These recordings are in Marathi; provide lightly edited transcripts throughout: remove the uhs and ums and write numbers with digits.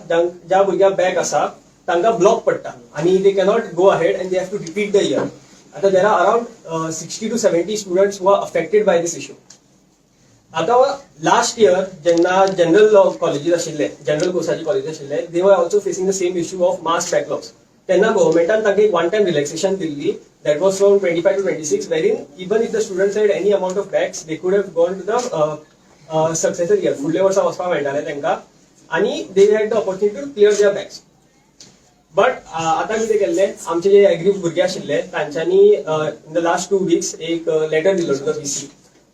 ज्या भुरग्याक बॅक आसा तांकां ब्लॉक पडटा आणि they cannot go ahead and they have to repeat the year. आता there are around 60 to 70 students who are affected by this issue. आता लास्ट इयर जेन्ना जनरल कॉलेजीस आशिल्ले, जनरल कोर्साचे कॉलेज आशिल्ले, they were also facing the same issue of mass backlogs. तेन्ना गव्हर्मेंटान तांकां एक वन टाइम रिलॅक्सेशन दिल्ली, that was from 25 to 26, wherein even if the students had any amount of backs, they could have gone to the successor year. फुडल्या वर्सा वचपाक मेळटालें तांकां आनी they had the opportunity to clear their backs. But आतां कितें केल्लें, आमचे जे एग्री भुरगे आशिल्ले तांच्यांनी इन द लास्ट 2 weeks एक लेटर दिलो to the VC.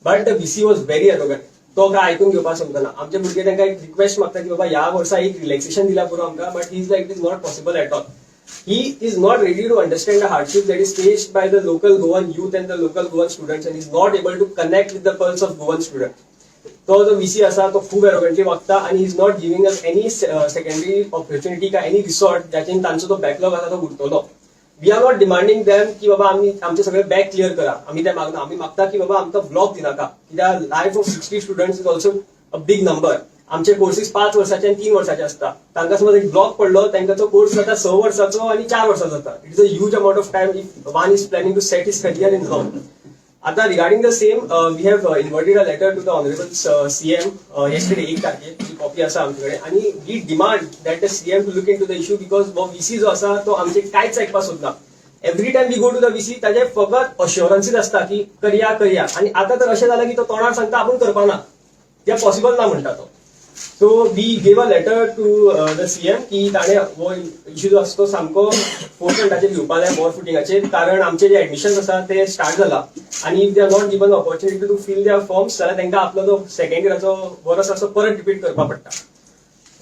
But the VC was very arrogant. तो काय आयकून घेवपाक समजना. आमचे भुरगे तांकां एक रिक्वेस्ट मागता की बाबा ह्या वर्सा एक रिलॅक्सेशन दिल्या पुरो आमकां, but he is like it is not possible at all. He is not ready to understand the hardship that is faced by the local Goan youth and the local Goan students, and is not able to connect with the pulse of Goan students. तो जो VC असा तो खूप एरोगंटली वागता आणि he is not giving us any secondary opportunity का any resort ज्याच्यान तांचो तो बॅकलॉग आसा तो उरतलो. We are not demanding them की बाबा आम्ही आमचे सगळे बॅक क्लियर करा, आम्ही ते मागना. आम्ही मागता की बाबा आमकां ब्लॉक दिनाका, कित्याक life of 60 students is also a big number. आमचे कोर्सेस 5 वर्साचे आणि 3 वर्साचे असता. तांकां समज एक ब्लॉक पडलो, तांकां तो कोर्स जाता 6 वर्साचो आणि 4 वर्साचो जाता. It is a huge amount of time if one is planning to set his career in law. आता regarding the same we have inverted a letter to the honourable CM yesterday 1 तारखेर. ती कॉपी आसा आमचे कडेन आणि we demand that the CM to look into the issue, because VC जो आसा तो आमचे कांयच आयकपाक सोदना. Every time we go to the VC ताजे फकत अश्युरन्सीस असता की करया करया, आणि आता तर अशें जालां की तो तोंडार सांगता आपूण करपाना, ते पॉसिबल ना म्हणटा तो. So we gave a letter to the CM की ताणें हो इश्यू जो आसा तो सामको फोर्समेंटाचेर घेवपा जाय, मोर फुटिंगाचेर. कारण आमचे जे एडमिशन्स आसा ते स्टार्ट जाला आणि if they are not given opportunity to fill their forms, जाल्यार तांकां आपलो जो सेकंड इयराचो वर्स आसा तो परत रिपीट करपा पडटा.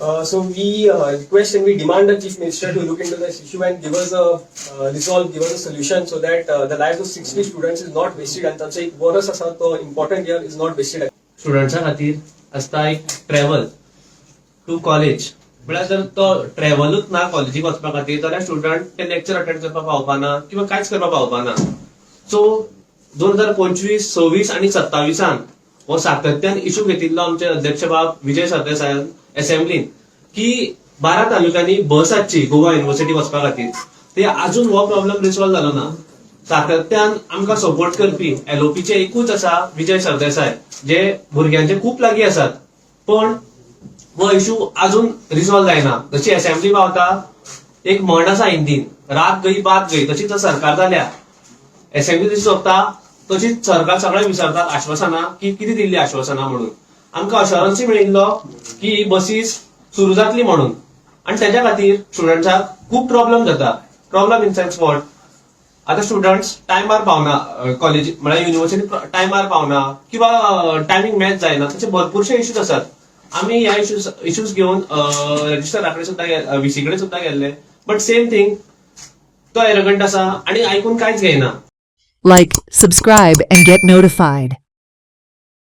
So we request and we demand the Chief Minister to look into this issue and give us a resolve, give us a solution, so that the lives of 60 students is not wasted and तांचो एक वर्स आसा तो important year is not wasted. स्टुडंट्सा खातीर आसता एक ट्रॅव्हल टू कॉलेज. म्हळ्यार जर तो ट्रॅव्हलूच ना कॉलेजीक वचपा खातीर, जाल्यार स्टुडंट ते लेक्चर अटेंड करपाक पावपाना किंवा कांयच करपाक पावपाना. सो 2025, 26 आनी 27 हो सातत्यान इश्यू घेतिल्लो आमचे अध्यक्ष बाब विजय सरदेसायान असेंब्लीन की 12 तालुक्यांनी बस हाडची गोवा युनिव्हर्सिटी वचपा खातीर. ते अजून हो प्रॉब्लेम रिसॉल्व जालो ना. सातत्यान आमकां सपोर्ट करपी LOPचे एकूच आसा विजय सरदेसाय, जे भुरग्यांचे खूप लागीं आसात, पण हो इश्यू अजून रिसॉल्व जायना. जशी असेंब्ली पावता एक म्हण आसा हिंदीन, रात गई बात गई, तशीच सरकार जाल्या. असेंब्ली जशी सोंपता तशीच सरकार सगळें विचारतात आश्वासनां की कितें दिल्ली आश्वासनां म्हणून. आमकां अश्युरन्स मेळिल्लो की बसीस सुरू जातली म्हणून, आनी तेच्या खातीर स्टुडंट्साक खूप प्रॉब्लेम जाता. प्रॉब्लेम इन सेन्स वॉट, आता स्टुडंट्स टायमार पावना, कॉलेज म्हळ्यार युनिव्हर्सिटी टायमार पावना किंवा टायमिंग मॅच जायना, तसे भरपूरशे इश्यूज आसात. आम्ही ह्या इश्यूज घेवन रजिस्टराकडे सुद्धा VC कडे सुद्धा गेल्ले, बट सेम थिंग तो एरोगंट आसा आणि ऐकून कांयच घेयना. Like, subscribe and get notified.